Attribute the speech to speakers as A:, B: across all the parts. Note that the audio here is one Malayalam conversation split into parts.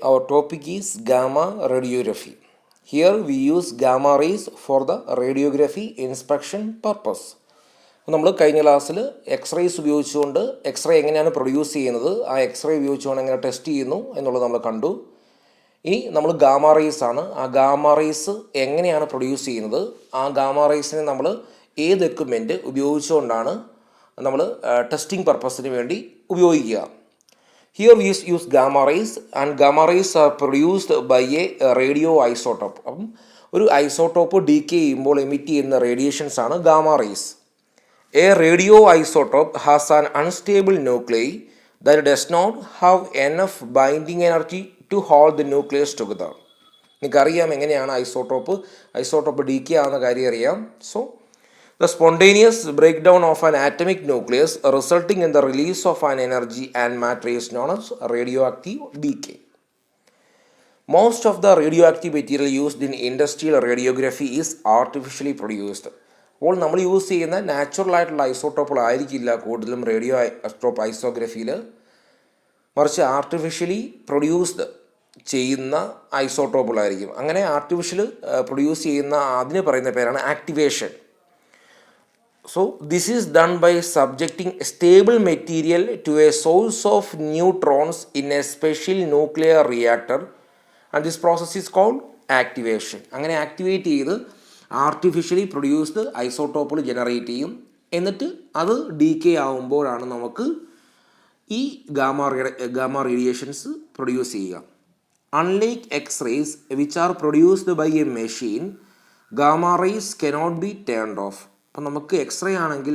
A: our topic is gamma radiography. Here we use gamma rays for the radiography inspection purpose. നമ്മൾ കഴിഞ്ഞ ക്ലാസ്സിൽ എക്സ്റേസ് ഉപയോഗിച്ചുകൊണ്ട് എക്സ്റേ എങ്ങനെയാണ് പ്രൊഡ്യൂസ് ചെയ്യുന്നത്, ആ എക്സ്റേ ഉപയോഗിച്ചുകൊണ്ട് എങ്ങനെ ടെസ്റ്റ് ചെയ്യുന്നു എന്നുള്ളത് നമ്മൾ കണ്ടു. ഇനി നമ്മൾ ഗാമ റേസ് ആണ്. ആ ഗാമ റേസ് എങ്ങനെയാണ് പ്രൊഡ്യൂസ് ചെയ്യുന്നത്, ആ ഗാമ റേസിനെ നമ്മൾ ഏത് എക്യുപ്മെൻറ്റ് ഉപയോഗിച്ചുകൊണ്ടാണ് നമ്മൾ ടെസ്റ്റിംഗ് പർപ്പസിന് വേണ്ടി ഉപയോഗിക്കുക. Here we use gamma rays and gamma rays are produced by a radio isotope. അപ്പം ഒരു ഐസോട്ടോപ്പ് ഡീകേ ചെയ്യുമ്പോൾ എമിറ്റ് ചെയ്യുന്ന റേഡിയേഷൻസ് ആണ് gamma rays. A radio isotope has an unstable nuclei that does not have enough binding energy to hold the nucleus together. നിങ്ങൾക്കറിയാം എങ്ങനെയാണ് ഐസോട്ടോപ്പ് ഡീകേ ആവുന്ന കാര്യം അറിയാം. So the spontaneous breakdown of an atomic nucleus resulting in the release of an energy and matter is known as radioactive decay. Most of the radioactive material used in industrial radiography is artificially produced. അപ്പോൾ നമ്മൾ യൂസ് ചെയ്യുന്ന നാച്ചുറൽ ആയിട്ടുള്ള ഐസോട്ടോപ്പുകളായിരിക്കില്ല കൂടുതലും റേഡിയോ ഐസോഗ്രഫിയിൽ, മറിച്ച് ആർട്ടിഫിഷ്യലി പ്രൊഡ്യൂസ്ഡ് ചെയ്യുന്ന ഐസോട്ടോപ്പുകളായിരിക്കും. അങ്ങനെ ആർട്ടിഫിഷ്യൽ പ്രൊഡ്യൂസ് ചെയ്യുന്ന അതിന് പറയുന്ന പേരാണ് activation. So this is done by subjecting stable material to a source of neutrons in a special nuclear reactor, and this process is called activation. അങ്ങനെ ആക്ടിവേറ്റ് ചെയ്ത് ആർട്ടിഫിഷ്യലി പ്രൊഡ്യൂസ്ഡ് ഐസോട്ടോപ്പുകൾ ജനറേറ്റ് ചെയ്യും. എന്നിട്ട് അത് ഡീകേ ആവുമ്പോഴാണ് നമുക്ക് ഈ ഗാമ റേഡിയേഷൻസ് പ്രൊഡ്യൂസ് ചെയ്യുക. Unlike x-rays which are produced by a machine, gamma rays cannot be turned off. അപ്പം നമുക്ക് എക്സ്റേ ആണെങ്കിൽ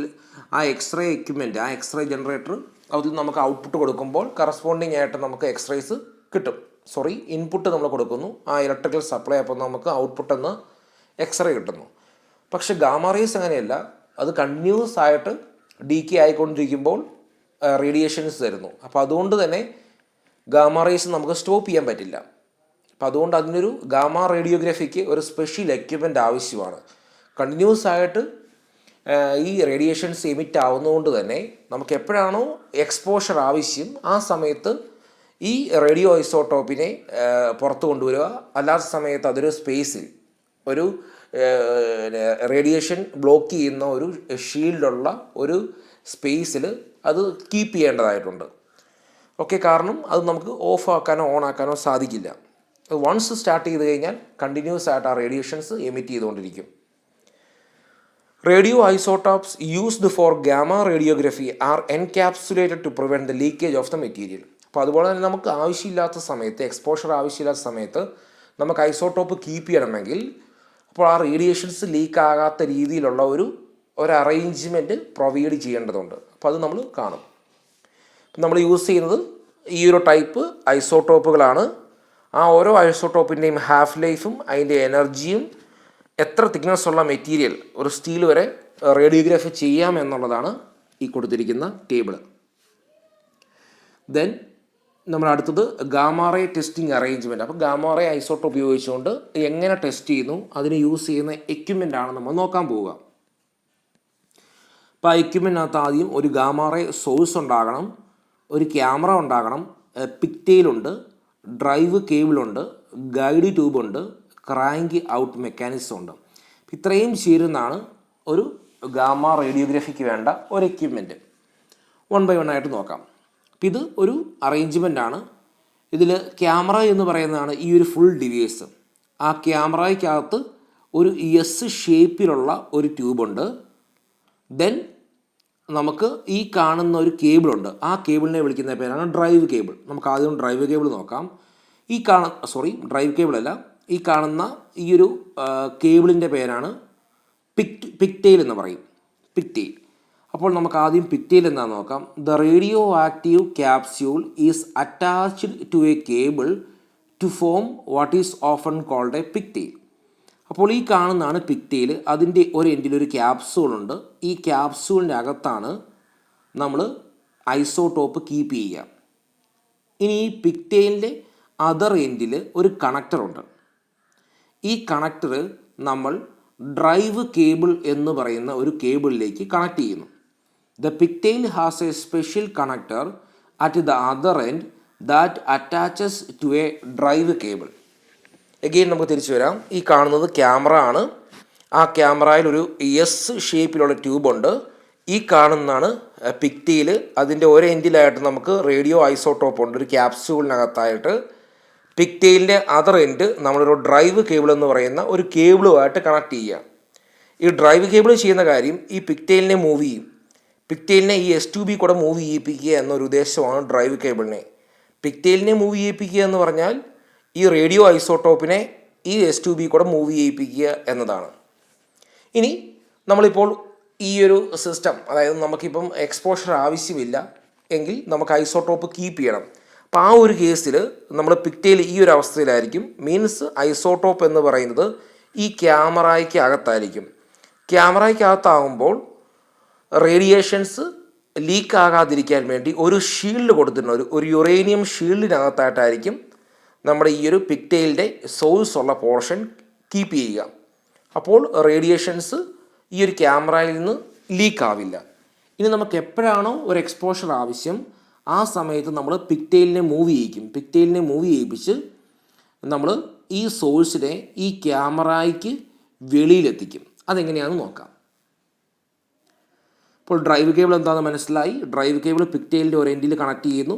A: ആ എക്സ്റേ എക്യുപ്മെൻറ്റ്, ആ എക്സ്റേ ജനറേറ്റർ അതിൽ നമുക്ക് ഔട്ട്പുട്ട് കൊടുക്കുമ്പോൾ കറസ്പോണ്ടിങ് ആയിട്ട് നമുക്ക് എക്സ്റേസ് കിട്ടും. ഇൻപുട്ട് നമ്മൾ കൊടുക്കുന്നു, ആ ഇലക്ട്രിക്കൽ സപ്ലൈ, അപ്പോൾ നമുക്ക് ഔട്ട്പുട്ട് എന്ന് എക്സ്റേ കിട്ടുന്നു. പക്ഷേ ഗാമ റേസ് അങ്ങനെയല്ല, അത് കണ്ടിന്യൂസ് ആയിട്ട് ഡീകേ ആയിക്കൊണ്ടിരിക്കുമ്പോൾ റേഡിയേഷൻസ് തരുന്നു. അപ്പോൾ അതുകൊണ്ട് തന്നെ ഗാമ റേസ് നമുക്ക് സ്റ്റോപ്പ് ചെയ്യാൻ പറ്റില്ല. അപ്പോൾ അതുകൊണ്ട് അതിനൊരു ഗാമ റേഡിയോഗ്രഫിക്ക് ഒരു സ്പെഷ്യൽ എക്യുപ്മെൻ്റ് ആവശ്യമാണ്. കണ്ടിന്യൂസ് ആയിട്ട് ഈ റേഡിയേഷൻസ് എമിറ്റ് ആവുന്നതുകൊണ്ട് തന്നെ നമുക്ക് എപ്പോഴാണോ എക്സ്പോഷർ ആവശ്യം ആ സമയത്ത് ഈ റേഡിയോ ഐസോട്ടോപ്പിനെ പുറത്ത് കൊണ്ടുവരിക, അല്ലാത്ത സമയത്ത് അതൊരു സ്പേസിൽ ഒരു റേഡിയേഷൻ ബ്ലോക്ക് ചെയ്യുന്ന ഒരു ഷീൽഡുള്ള ഒരു സ്പേസിൽ അത് കീപ്പ് ചെയ്യേണ്ടതായിട്ടുണ്ട്. കാരണം അത് നമുക്ക് ഓഫ് ആക്കാനോ ഓൺ ആക്കാനോ സാധിക്കില്ല. വൺസ് സ്റ്റാർട്ട് ചെയ്ത് കഴിഞ്ഞാൽ കണ്ടിന്യൂസ് ആയിട്ട് ആ റേഡിയേഷൻസ് എമിറ്റ് ചെയ്തുകൊണ്ടിരിക്കും. Radio isotopes used for gamma radiography are encapsulated to prevent the leakage of the material. അപ്പോൾ അതുപോലെ തന്നെ നമുക്ക് ആവശ്യമില്ലാത്ത സമയത്ത്, എക്സ്പോഷർ ആവശ്യമില്ലാത്ത സമയത്ത് നമുക്ക് ഐസോട്ടോപ്പ് കീപ്പ് ചെയ്യണമെങ്കിൽ അപ്പോൾ ആ റേഡിയേഷൻസ് ലീക്ക് ആകാത്ത രീതിയിലുള്ള ഒരു അറേഞ്ച്മെൻറ്റ് പ്രൊവൈഡ് ചെയ്യേണ്ടതുണ്ട്. അപ്പോൾ അത് നമ്മൾ കാണും. നമ്മൾ യൂസ് ചെയ്യുന്നത് ഈ ഒരു ടൈപ്പ് ഐസോട്ടോപ്പുകളാണ്. ആ ഓരോ ഐസോട്ടോപ്പിൻ്റെയും ഹാഫ് ലൈഫും അതിൻ്റെ എനർജിയും എത്ര തിക്നെസ് ഉള്ള മെറ്റീരിയൽ ഒരു സ്റ്റീൽ വരെ റേഡിയോഗ്രാഫി ചെയ്യാം എന്നുള്ളതാണ് ഈ കൊടുത്തിരിക്കുന്ന ടേബിൾ. ദെൻ നമ്മൾ അടുത്തത് ഗാമ-റേ ടെസ്റ്റിംഗ് അറേഞ്ച്മെൻറ്റ്. അപ്പോൾ ഗാമ-റേ ഐസോട്ടോപ്പ് ഉപയോഗിച്ചുകൊണ്ട് എങ്ങനെ ടെസ്റ്റ് ചെയ്യുന്നു, അതിന് യൂസ് ചെയ്യുന്ന എക്യുപ്മെൻ്റ് ആണ് നമ്മൾ നോക്കാൻ പോവുക. അപ്പോൾ ആ എക്യുപ്മെൻറ്റിനകത്ത് ആദ്യം ഒരു ഗാമ-റേ സോഴ്സ് ഉണ്ടാകണം, ഒരു ക്യാമറ ഉണ്ടാകണം, പിക്ടെയിലുണ്ട്, ഡ്രൈവ് കേബിളുണ്ട്, ഗൈഡ് ട്യൂബുണ്ട്, ക്രാങ്ക് ഔട്ട് മെക്കാനിസം ഉണ്ട്. ഇത്രയും ചേരുന്നതാണ് ഒരു ഗാമ റേഡിയോഗ്രഫിക്ക് വേണ്ട ഒരു എക്യുപ്മെൻറ്റ്. 1 by 1 ആയിട്ട് നോക്കാം. അപ്പം ഇത് ഒരു അറേഞ്ച്മെൻ്റ് ആണ്. ഇതിൽ ക്യാമറ എന്ന് പറയുന്നതാണ് ഈ ഒരു ഫുൾ ഡിവൈസ്. ആ ക്യാമറയ്ക്കകത്ത് ഒരു എസ് ഷേപ്പിലുള്ള ഒരു ട്യൂബുണ്ട്. ദെൻ നമുക്ക് ഈ കാണുന്ന ഒരു കേബിളുണ്ട്. ആ കേബിളിനെ വിളിക്കുന്ന പേരാണ് ഡ്രൈവ് കേബിൾ. നമുക്ക് ആദ്യം ഡ്രൈവ് കേബിൾ നോക്കാം. ഡ്രൈവ് കേബിളല്ല, ഈ കാണുന്ന ഈ ഒരു കേബിളിൻ്റെ പേരാണ് പിക്ടെയിൽ എന്ന് പറയും. പിക്ടെയിൽ. അപ്പോൾ നമുക്ക് ആദ്യം പിക്ടെയിൽ എന്താണെന്ന് നോക്കാം. The radio active capsule is attached to a cable to form what is often called a pigtail. അപ്പോൾ ഈ കാണുന്നതാണ് പിക്ടെയിൽ. അതിൻ്റെ ഒരു എൻഡിലൊരു ക്യാപ്സ്യൂളുണ്ട്. ഈ ക്യാപ്സ്യൂളിൻ്റെ അകത്താണ് നമ്മൾ ഐസോട്ടോപ്പ് കീപ്പ് ചെയ്യുക. ഇനി ഈ പിക്ടെയിലിൻ്റെ അതർ എൻഡിൽ ഒരു കണക്ടറുണ്ട്. ഈ കണക്ടർ നമ്മൾ ഡ്രൈവ് കേബിൾ എന്ന് പറയുന്ന ഒരു കേബിളിലേക്ക് കണക്ട് ചെയ്യുന്നു. The pigtail has a special connector at the other end that attaches to a drive cable. Again നമുക്ക് തിരിച്ചു വരാം. ഈ കാണുന്നത് ക്യാമറ ആണ്. ആ ക്യാമറയിൽ ഒരു എസ് ഷേപ്പിലുള്ള ട്യൂബുണ്ട്. ഈ കാണുന്നതാണ് പിക്റ്റിയിൽ. അതിൻ്റെ ഒരു എൻഡിലായിട്ട് നമുക്ക് റേഡിയോ ഐസോട്ടോപ്പ് ഉണ്ട്, ഒരു ക്യാപ്സ്യൂളിനകത്തായിട്ട്. പിക്റ്റെയിലിൻ്റെ അതർ എൻഡ് നമ്മളൊരു ഡ്രൈവ് കേബിൾ എന്ന് പറയുന്ന ഒരു കേബിളുമായിട്ട് കണക്ട് ചെയ്യുക. ഈ ഡ്രൈവ് കേബിൾ ചെയ്യുന്ന കാര്യം ഈ പിക്റ്റെയിലിനെ മൂവ് ചെയ്യും. പിക്റ്റെയിലിനെ ഈ S2B കൂടെ മൂവ് ചെയ്യിപ്പിക്കുക എന്നൊരു ഉദ്ദേശമാണ് ഡ്രൈവ് കേബിളിനെ. പിക്റ്റെയിലിനെ മൂവ് ചെയ്യിപ്പിക്കുക എന്ന് പറഞ്ഞാൽ ഈ റേഡിയോ ഐസോട്ടോപ്പിനെ ഈ S2B കൂടെ മൂവ് ചെയ്യിപ്പിക്കുക എന്നതാണ്. ഇനി നമ്മളിപ്പോൾ ഈ ഒരു സിസ്റ്റം, അതായത് നമുക്കിപ്പം എക്സ്പോഷർ ആവശ്യമില്ല എങ്കിൽ നമുക്ക് ഐസോട്ടോപ്പ് കീപ്പ് ചെയ്യണം. അപ്പോൾ ആ ഒരു കേസിൽ നമ്മൾ പിക്റ്റെയിൽ ഈ ഒരു അവസ്ഥയിലായിരിക്കും. മീൻസ് ഐസോട്ടോപ്പ് എന്ന് പറയുന്നത് ഈ ക്യാമറയ്ക്ക് അകത്തായിരിക്കും. ക്യാമറയ്ക്കകത്താകുമ്പോൾ റേഡിയേഷൻസ് ലീക്ക് ആകാതിരിക്കാൻ വേണ്ടി ഒരു ഷീൽഡ് കൊടുത്തിട്ടുണ്ട്. ഒരു യുറേനിയം ഷീൽഡിനകത്തായിട്ടായിരിക്കും നമ്മുടെ ഈ ഒരു പിക്റ്റെയിലിൻ്റെ സോഴ്സ് ഉള്ള പോർഷൻ കീപ്പ് ചെയ്യുക. അപ്പോൾ റേഡിയേഷൻസ് ഈ ഒരു ക്യാമറയിൽ നിന്ന് ലീക്ക് ആവില്ല. ഇനി നമുക്ക് എപ്പോഴാണോ ഒരു എക്സ്പോഷർ ആവശ്യം ആ സമയത്ത് നമ്മൾ പിക്റ്റെയിലിനെ മൂവ് ചെയ്യിക്കും. പിക്റ്റെയിലിനെ മൂവ് ചെയ്യിപ്പിച്ച് നമ്മൾ ഈ സോഴ്സിനെ ഈ ക്യാമറയ്ക്ക് വെളിയിലെത്തിക്കും. അതെങ്ങനെയാണെന്ന് നോക്കാം. ഇപ്പോൾ ഡ്രൈവ് കേബിൾ എന്താണെന്ന് മനസ്സിലായി. ഡ്രൈവ് കേബിൾ പിക്റ്റെയിലിൻ്റെ ഒരു എൻഡിൽ കണക്ട് ചെയ്യുന്നു.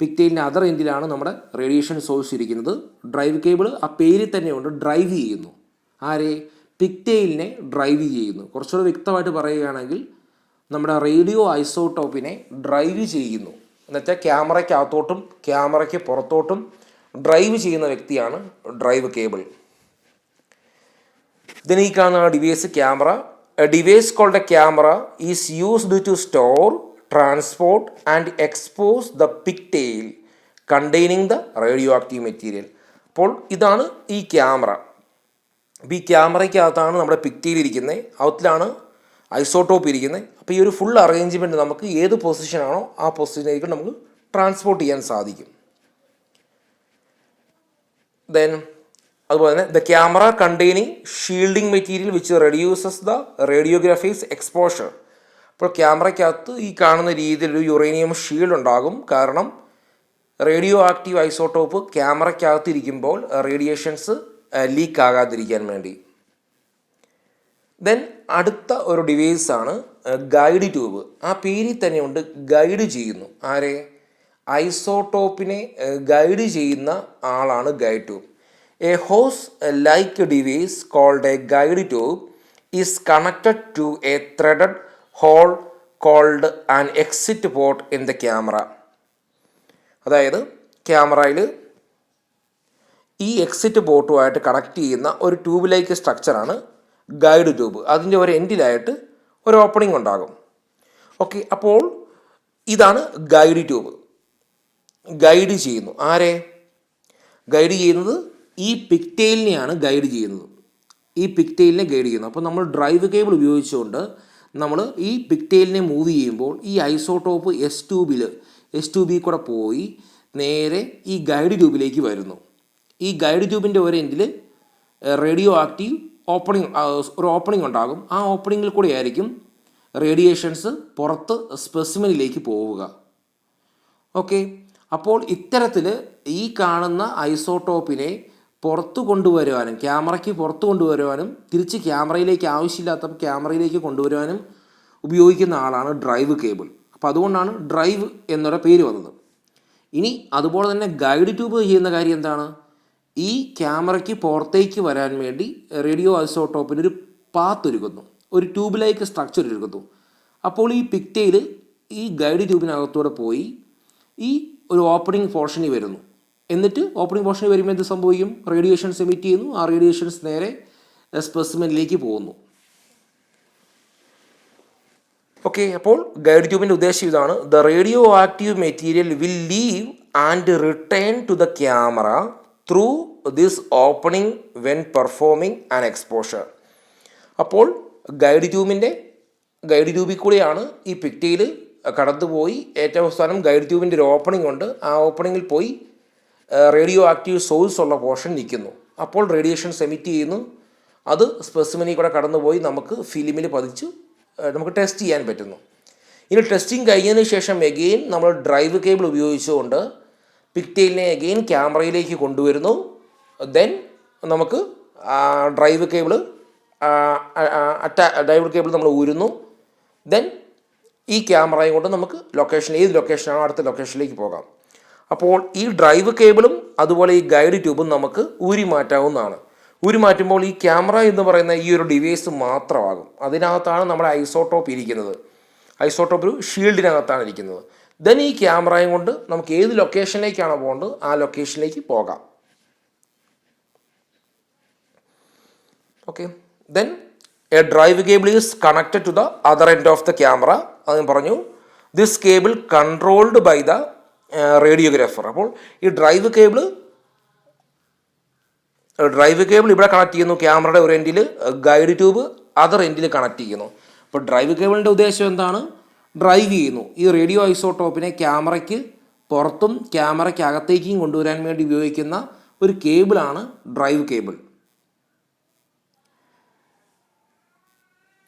A: പിക്റ്റെയിലിൻ്റെ അതർ എൻഡിലാണ് നമ്മുടെ റേഡിയേഷൻ സോഴ്സ് ഇരിക്കുന്നത്. ഡ്രൈവ് കേബിൾ ആ പേരിൽ തന്നെയുണ്ട്, ഡ്രൈവ് ചെയ്യുന്നു. ആരെ? പിക്റ്റെയിലിനെ ഡ്രൈവ് ചെയ്യുന്നു. കുറച്ചുകൂടെ വ്യക്തമായിട്ട് പറയുകയാണെങ്കിൽ നമ്മുടെ റേഡിയോ ഐസോട്ടോപ്പിനെ ഡ്രൈവ് ചെയ്യുന്നു. എന്നുവെച്ചാൽ ക്യാമറയ്ക്കകത്തോട്ടും ക്യാമറയ്ക്ക് പുറത്തോട്ടും ഡ്രൈവ് ചെയ്യുന്ന വ്യക്തിയാണ് ഡ്രൈവ് കേബിൾ. ഇതിന് ഈ കാണുന്ന device camera. A device called a camera is used to store, transport and expose the pigtail containing the radio active material. അപ്പോൾ ഇതാണ് ഈ ക്യാമറ. അപ്പോൾ ഈ ക്യാമറയ്ക്കകത്താണ് നമ്മുടെ പിക്റ്റെയിൽ ഇരിക്കുന്നത്, അകത്തിലാണ് ഐസോട്ടോപ്പ് ഇരിക്കുന്നത്. അപ്പോൾ ഈ ഒരു ഫുൾ അറേഞ്ച്മെൻറ്റ് നമുക്ക് ഏത് പൊസിഷനാണോ ആ പൊസിഷനിലേക്ക് നമുക്ക് ട്രാൻസ്പോർട്ട് ചെയ്യാൻ സാധിക്കും. ദെൻ അതുപോലെ തന്നെ the camera containing shielding material which reduces the radiographies exposure. അപ്പോൾ ക്യാമറയ്ക്കകത്ത് ഈ കാണുന്ന രീതിയിൽ ഒരു യുറേനിയം ഷീൽഡ് ഉണ്ടാകും. കാരണം റേഡിയോ ആക്റ്റീവ് ഐസോട്ടോപ്പ് ക്യാമറയ്ക്കകത്ത് ഇരിക്കുമ്പോൾ റേഡിയേഷൻസ് ലീക്ക് ആകാതിരിക്കാൻ വേണ്ടി. ദെൻ അടുത്ത ഒരു ഡിവൈസാണ് ഗൈഡ് ട്യൂബ്. ആ പേരിൽ തന്നെയുണ്ട്, ഗൈഡ് ചെയ്യുന്നു. ആരെ? ഐസോട്ടോപ്പിനെ ഗൈഡ് ചെയ്യുന്ന ആളാണ് guide tube. A hose like device called a guide tube is connected to a threaded hole called an exit port in the camera. അതായത് ക്യാമറയിൽ ഈ എക്സിറ്റ് പോർട്ടുമായിട്ട് കണക്ട് ചെയ്യുന്ന ഒരു ട്യൂബ് ലൈക്ക് സ്ട്രക്ചറാണ് ഗൈഡ് ട്യൂബ്. അതിൻ്റെ ഒരു എൻഡിലായിട്ട് ഒരു ഓപ്പണിംഗ് ഉണ്ടാകും. ഓക്കെ, അപ്പോൾ ഇതാണ് ഗൈഡ് ട്യൂബ്. ഗൈഡ് ചെയ്യുന്നു. ആരെ? ഗൈഡ് ചെയ്യുന്നത് ഈ പിക്റ്റെയിലിനെയാണ് ഗൈഡ് ചെയ്യുന്നത്. ഈ പിക്റ്റെയിലിനെ ഗൈഡ് ചെയ്യുന്നു. അപ്പോൾ നമ്മൾ ഡ്രൈവ് കേബിൾ ഉപയോഗിച്ചുകൊണ്ട് നമ്മൾ ഈ പിക്റ്റെയിലിനെ മൂവ് ചെയ്യുമ്പോൾ ഈ ഐസോട്ടോപ്പ് S2B കൂടെ പോയി നേരെ ഈ ഗൈഡ് ട്യൂബിലേക്ക് വരുന്നു. ഈ ഗൈഡ് ട്യൂബിൻ്റെ ഒരു എൻഡിൽ റേഡിയോ ആക്റ്റീവ് ഒരു ഓപ്പണിംഗ് ഉണ്ടാകും. ആ ഓപ്പണിങ്ങിൽ കൂടെ ആയിരിക്കും റേഡിയേഷൻസ് പുറത്ത് സ്പെസിമെനിലേക്ക് പോവുക. ഓക്കെ, അപ്പോൾ ഇത്തരത്തിൽ ഈ കാണുന്ന ഐസോട്ടോപ്പിനെ പുറത്ത് കൊണ്ടുവരുവാനും ക്യാമറയ്ക്ക് പുറത്ത് കൊണ്ടുവരുവാനും തിരിച്ച് ക്യാമറയിലേക്ക് ആവശ്യമില്ലാത്ത ക്യാമറയിലേക്ക് കൊണ്ടുവരുവാനും ഉപയോഗിക്കുന്ന ആളാണ് ഡ്രൈവ് കേബിൾ. അപ്പോൾ അതുകൊണ്ടാണ് ഡ്രൈവ് എന്നൊരു പേര് വന്നത്. ഇനി അതുപോലെ തന്നെ ഗൈഡ് ട്യൂബ് ചെയ്യുന്ന കാര്യം എന്താണ്? ഈ ക്യാമറയ്ക്ക് പുറത്തേക്ക് വരാൻ വേണ്ടി റേഡിയോ ഐസോട്ടോപ്പിന് ഒരു പാത്ത് ഒരുക്കുന്നു, ഒരു ട്യൂബ് ലൈക്ക് സ്ട്രക്ചർ ഒരുക്കുന്നു. അപ്പോൾ ഈ പിക്റ്റെയിൽ ഈ ഗൈഡ് ട്യൂബിനകത്തൂടെ പോയി ഈ ഒരു ഓപ്പണിംഗ് പോർഷനിൽ വരുന്നു. എന്നിട്ട് ഓപ്പണിംഗ് പോർഷനിൽ വരുമ്പോൾ എന്ത് സംഭവിക്കും? റേഡിയേഷൻസ് എമിറ്റ് ചെയ്യുന്നു. ആ റേഡിയേഷൻസ് നേരെ സ്പെസിമെനിലേക്ക് പോകുന്നു. ഓക്കെ, അപ്പോൾ ഗൈഡ് ട്യൂബിൻ്റെ ഉദ്ദേശം ഇതാണ്. The radio active material will leave and return to the camera through this opening when performing an exposure. അപ്പോൾ ഗൈഡ് ട്യൂബിൽ കൂടെയാണ് ഈ പിക്റ്റെയിൽ കടന്നുപോയി ഏറ്റവും അവസാനം ഗൈഡ് ട്യൂബിൻ്റെ ഒരു ഓപ്പണിംഗ് ഉണ്ട്. ആ ഓപ്പണിങ്ങിൽ പോയി റേഡിയോ ആക്റ്റീവ് സോഴ്സ് ഉള്ള പോർഷൻ നിൽക്കുന്നു. അപ്പോൾ റേഡിയേഷൻസ് എമിറ്റ് ചെയ്യുന്നു. അത് സ്പെസിമെനിൽ കൂടെ കടന്നുപോയി നമുക്ക് ഫിലിമിൽ പതിച്ച് നമുക്ക് ടെസ്റ്റ് ചെയ്യാൻ പറ്റുന്നു. ഇനി ടെസ്റ്റിംഗ് കഴിഞ്ഞതിന് ശേഷം എഗെയിൻ നമ്മൾ ഡ്രൈവ് കേബിൾ ഉപയോഗിച്ചുകൊണ്ട് പിക്ടെയിലിനെ അഗെയിൻ ക്യാമറയിലേക്ക് കൊണ്ടുവരുന്നു. ദെൻ നമുക്ക് ഡ്രൈവ് കേബിൾ നമ്മൾ ഊരുന്നു. ദെൻ ഈ ക്യാമറയും കൊണ്ട് നമുക്ക് ഏത് ലൊക്കേഷനാണോ അടുത്ത ലൊക്കേഷനിലേക്ക് പോകാം. അപ്പോൾ ഈ ഡ്രൈവ് കേബിളും അതുപോലെ ഈ ഗൈഡ് ട്യൂബും നമുക്ക് ഊരി മാറ്റാവുന്നതാണ്. ഊരി മാറ്റുമ്പോൾ ഈ ക്യാമറ എന്ന് പറയുന്ന ഈ ഒരു ഡിവൈസ് മാത്രമാകും. അതിനകത്താണ് നമ്മുടെ ഐസോടോപ്പ് ഇരിക്കുന്നത്. ഐസോടോപ്പ് ഒരു ഷീൽഡിനകത്താണ് ഇരിക്കുന്നത്. ദെൻ ഈ ക്യാമറയും കൊണ്ട് നമുക്ക് ഏത് ലൊക്കേഷനിലേക്കാണോ പോകേണ്ടത് ആ ലൊക്കേഷനിലേക്ക് പോകാം. Okay. Then a drive cable is connected to the other end of the camera. അത് പറഞ്ഞു. This cable controlled by the radiographer. അപ്പോൾ ഈ ഡ്രൈവ് കേബിൾ ഇവിടെ കണക്ട് ചെയ്യുന്നു ക്യാമറയുടെ ഒരു എൻഡിൽ, ഗൈഡ് ട്യൂബ് അതർ എൻഡിൽ കണക്ട് ചെയ്യുന്നു. അപ്പോൾ ഡ്രൈവ് കേബിളിൻ്റെ ഉദ്ദേശം എന്താണ്? ഡ്രൈവ് ചെയ്യുന്നു. ഈ റേഡിയോ ഐസോടോപ്പിനെ ക്യാമറയ്ക്ക് പുറത്തും ക്യാമറയ്ക്ക് അകത്തേക്കും കൊണ്ടുവരാൻ വേണ്ടി ഉപയോഗിക്കുന്ന ഒരു കേബിളാണ് drive cable.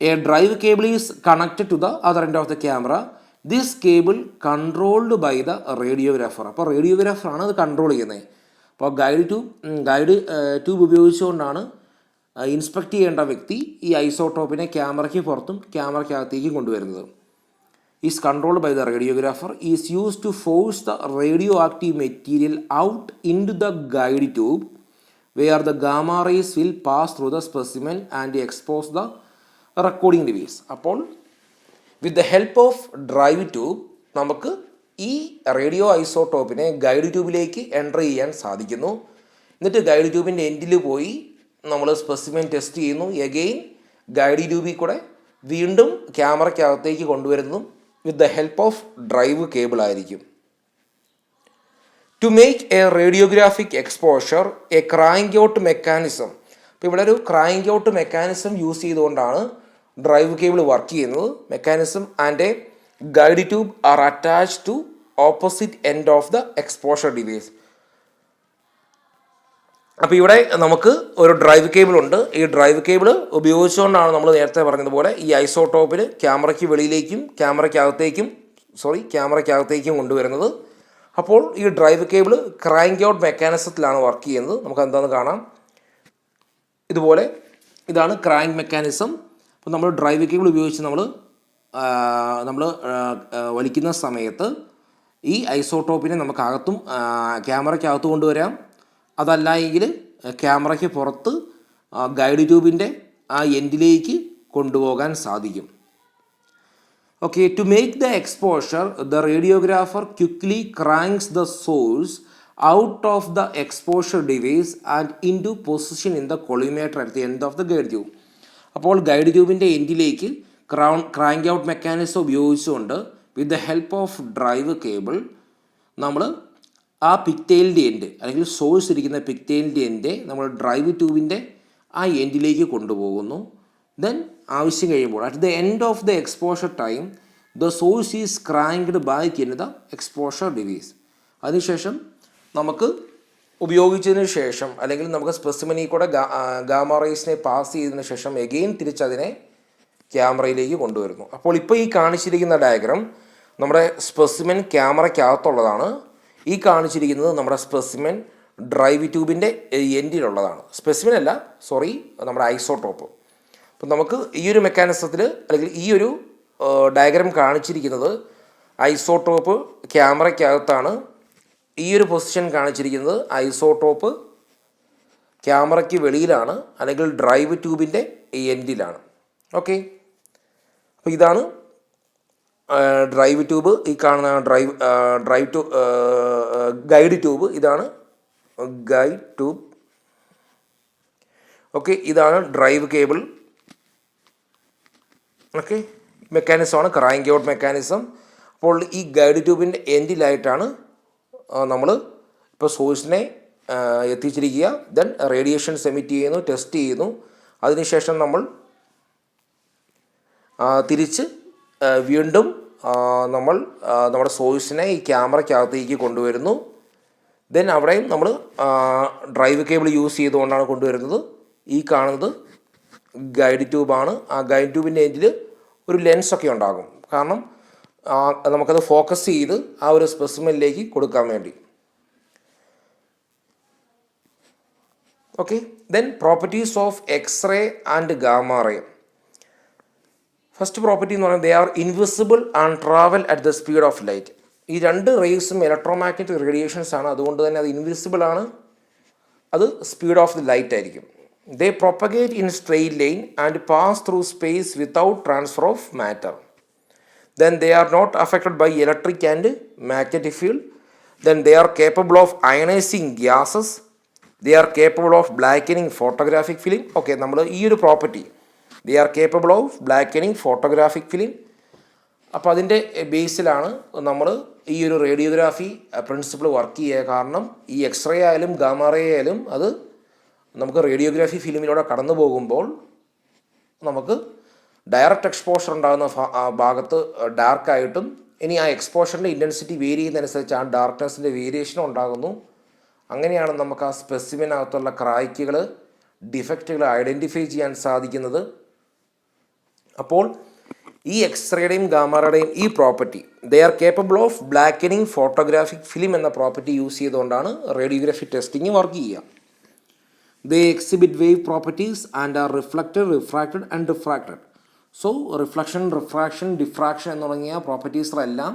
A: A drive cable is connected to the other end of the camera. This cable controlled by the radiographer. അപ്പോൾ റേഡിയോഗ്രാഫറാണ് അത് കൺട്രോൾ ചെയ്യുന്നത്. അപ്പോൾ ഗൈഡ് ട്യൂബ് ഉപയോഗിച്ചുകൊണ്ടാണ് ഇൻസ്പെക്ട് ചെയ്യേണ്ട വ്യക്തി ഈ ഐസോടോപ്പിനെ ക്യാമറയ്ക്ക് പുറത്തും ക്യാമറയ്ക്കകത്തേക്കും കൊണ്ടുവരുന്നത്. Is controlled by the radiographer. Is use to force the radio active material out into the guide tube where the gamma rays will pass through the specimen and expose the recording device. അപ്പോൾ with the help of drive tube നമുക്ക് ഈ റേഡിയോ ഐസോടോപ്പിനെ ഗൈഡ് ട്യൂബിലേക്ക് എൻ്റർ ചെയ്യാൻ സാധിക്കുന്നു. എന്നിട്ട് ഗൈഡ് ട്യൂബിൻ്റെ എൻഡിൽ പോയി നമ്മൾ സ്പെസിമെൻ ടെസ്റ്റ് ചെയ്യുന്നു. എഗെയിൻ ഗൈഡ് ട്യൂബിൽ കൂടെ വീണ്ടും ക്യാമറയ്ക്കകത്തേക്ക് കൊണ്ടുവരുന്നതും വിത്ത് the help of drive cable ആയിരിക്കും. To make a radiographic exposure a crank out mechanism. അപ്പോൾ ഇവിടെ ഒരു ക്രാങ്ക് ഔട്ട് മെക്കാനിസം യൂസ് ചെയ്തുകൊണ്ടാണ് ഡ്രൈവ് കേബിൾ വർക്ക് ചെയ്യുന്നത്. Mechanism and a guide tube are attached to opposite end of the exposure device. അപ്പോൾ ഇവിടെ നമുക്ക് ഒരു ഡ്രൈവ് കേബിൾ ഉണ്ട്. ഈ ഡ്രൈവ് കേബിൾ ഉപയോഗിച്ചുകൊണ്ടാണ് നമ്മൾ നേരത്തെ പറഞ്ഞതുപോലെ ഈ ഐസോടോപ്പിൽ ക്യാമറയ്ക്ക് വെളിയിലേക്കും ക്യാമറയ്ക്കകത്തേക്കും കൊണ്ടുവരുന്നത്. അപ്പോൾ ഈ ഡ്രൈവ് കേബിൾ ക്രാങ്ക് ഔട്ട് മെക്കാനിസത്തിലാണ് വർക്ക് ചെയ്യുന്നത്. നമുക്ക് എന്താണെന്ന് കാണാം. ഇതുപോലെ ഇതാണ് ക്രാങ്ക് മെക്കാനിസം. അപ്പോൾ നമ്മൾ ഡ്രൈവ് കേബിൾ ഉപയോഗിച്ച് നമ്മൾ വലിക്കുന്ന സമയത്ത് ഈ ഐസോടോപ്പിനെ നമുക്ക് ക്യാമറയ്ക്കകത്ത് കൊണ്ടുവരാം. അതല്ല എങ്കിൽ ക്യാമറയ്ക്ക് പുറത്ത് ഗൈഡ് ട്യൂബിൻ്റെ ആ എൻഡിലേക്ക് കൊണ്ടുപോകാൻ സാധിക്കും. Okay. To make the exposure the radiographer quickly cranks the source out of the exposure device and into position in the collimator at the end of the guide tube. അപ്പോൾ ഗൈഡ് ട്യൂബിൻ്റെ എൻഡിലേക്ക് ക്രാങ്ക് ഔട്ട് മെക്കാനിസം ഉപയോഗിച്ചുകൊണ്ട് വിത്ത് the help of drive cable നമ്മൾ ആ പിക്ടെയിലിൻ്റെ എൻഡ് അല്ലെങ്കിൽ സോഴ്സ് ഇരിക്കുന്ന പിക്ടെയിലിൻ്റെ എൻഡ് നമ്മൾ ഡ്രൈവ് ട്യൂബിൻ്റെ ആ എൻഡിലേക്ക് കൊണ്ടുപോകുന്നു. ദെൻ ആവശ്യം കഴിയുമ്പോൾ at the end of the exposure time the source is cranked back in the exposure device. അതിനുശേഷം നമുക്ക് ഉപയോഗിച്ചതിന് ശേഷം അല്ലെങ്കിൽ നമുക്ക് സ്പെസിമെനിൽ കൂടെ ഗാമ റേസിനെ പാസ് ചെയ്തതിന് ശേഷം എഗെയിൻ തിരിച്ചതിനെ ക്യാമറയിലേക്ക് കൊണ്ടുവരുന്നു. അപ്പോൾ ഇപ്പോൾ ഈ കാണിച്ചിരിക്കുന്ന ഡയഗ്രാം നമ്മുടെ സ്പെസിമെൻ ക്യാമറയ്ക്കകത്തുള്ളതാണ്. ഈ കാണിച്ചിരിക്കുന്നത് നമ്മുടെ സ്പെസിമെൻ ഡ്രൈവ് ട്യൂബിൻ്റെ എൻഡിലുള്ളതാണ്. സ്പെസിമെൻ അല്ല, നമ്മുടെ ഐസോടോപ്പ്. അപ്പം നമുക്ക് ഈ ഒരു മെക്കാനിസത്തിൽ അല്ലെങ്കിൽ ഈ ഒരു ഡയഗ്രാം കാണിച്ചിരിക്കുന്നത് ഐസോടോപ്പ് ക്യാമറയ്ക്കകത്താണ്. ഈ ഒരു പൊസിഷൻ കാണിച്ചിരിക്കുന്നത് ഐസോടോപ്പ് ക്യാമറയ്ക്ക് വെളിയിലാണ് അല്ലെങ്കിൽ ഡ്രൈവ് ട്യൂബിൻ്റെ എൻഡിലാണ്. ഓക്കെ. അപ്പോൾ ഇതാണ് ഡ്രൈവ് ട്യൂബ്. ഈ കാണുന്ന ഗൈഡ് ട്യൂബ്. ഇതാണ് ഗൈഡ് ട്യൂബ്. ഓക്കെ. ഇതാണ് ഡ്രൈവ് കേബിൾ. ഓക്കെ. മെക്കാനിസമാണ് ക്രാങ്ക് ഔട്ട് മെക്കാനിസം. അപ്പോൾ ഈ ഗൈഡ് ട്യൂബിൻ്റെ എൻഡിലായിട്ടാണ് നമ്മൾ ഇപ്പോൾ സോഴ്സിനെ എത്തിച്ചിരിക്കുക. ദെൻ റേഡിയേഷൻസ് എമിറ്റ് ചെയ്യുന്നു, ടെസ്റ്റ് ചെയ്യുന്നു. അതിനുശേഷം നമ്മൾ തിരിച്ച് വീണ്ടും നമ്മുടെ സോഴ്സിനെ ഈ ക്യാമറയ്ക്കകത്തേക്ക് കൊണ്ടുവരുന്നു. ദെൻ അവിടെയും നമ്മൾ ഡ്രൈവ് കേബിൾ യൂസ് ചെയ്തുകൊണ്ടാണ് കൊണ്ടുവരുന്നത്. ഈ കാണുന്നത് ഗൈഡ് ട്യൂബാണ്. ആ ഗൈഡ് ട്യൂബിൻ്റെ എൻഡിൽ ഒരു ലെൻസൊക്കെ ഉണ്ടാകും. കാരണം നമുക്കത് ഫോക്കസ് ചെയ്ത് ആ ഒരു സ്പെസിമെനിലേക്ക് കൊടുക്കാൻ വേണ്ടി. Okay, then properties of X-ray and gamma ray. First property എന്ന് പറയുന്നത് they are invisible and travel at the speed of light. ഈ രണ്ട് റേസും ഇലക്ട്രോമാഗ്നറ്റിക് റേഡിയേഷൻസ് ആണ്, അതുകൊണ്ട് തന്നെ അത് ഇൻവിസിബിൾ ആണ്, അത് സ്പീഡ് ഓഫ് ദി ലൈറ്റ് ആയിരിക്കും. They propagate in straight line and pass through space without transfer of matter. Then they are not affected by electric and magnetic field. Then they are capable of ionizing gases. They are capable of blackening photographic film. Okay, നമ്മൾ ഈ ഒരു property they are capable of blackening photographic film. അപ്പോൾ അതിൻ്റെ ബേസിലാണ് നമ്മൾ ഈ ഒരു റേഡിയോഗ്രാഫി പ്രിൻസിപ്പിൾ വർക്ക് ചെയ്യുക. കാരണം ഈ എക്സ്റേ ആയാലും ഗാമ റേ ആയാലും അത് നമുക്ക് റേഡിയോഗ്രാഫി ഫിലിമിലൂടെ കടന്നു പോകുമ്പോൾ നമുക്ക് ഡയറക്റ്റ് എക്സ്പോഷർ ഉണ്ടാകുന്ന ഭാഗത്ത് ഡാർക്കായിട്ടും, ഇനി ആ എക്സ്പോഷറിൻ്റെ ഇൻറ്റൻസിറ്റി വേരി ചെയ്യുന്നതനുസരിച്ച് ആ ഡാർക്ക്നെസ്സിൻ്റെ വേരിയേഷനും ഉണ്ടാകുന്നു. അങ്ങനെയാണ് നമുക്ക് ആ സ്പെസിമിനകത്തുള്ള ക്രായ്ക്കുകൾ, ഡിഫക്റ്റുകൾ ഐഡൻറ്റിഫൈ ചെയ്യാൻ സാധിക്കുന്നത്. അപ്പോൾ ഈ എക്സ്റേയുടെയും ഗാമാറയുടെയും ഈ property they are capable of blackening photographic film എന്ന പ്രോപ്പർട്ടി യൂസ് ചെയ്തുകൊണ്ടാണ് റേഡിയോഗ്രാഫി ടെസ്റ്റിംഗ് വർക്ക് ചെയ്യുക. They exhibit wave properties and are reflected, refracted and diffracted. So reflection, refraction, diffraction എന്ന് തുടങ്ങിയ പ്രോപ്പർട്ടീസുകളെല്ലാം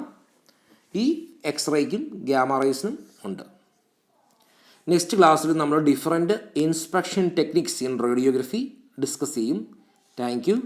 A: ഈ എക്സ്റേയ്ക്കും ഗാമ റേസിനും ഉണ്ട്. നെക്സ്റ്റ് ക്ലാസ്സിൽ നമ്മൾ different inspection techniques in radiography discuss ചെയ്യും. Thank U.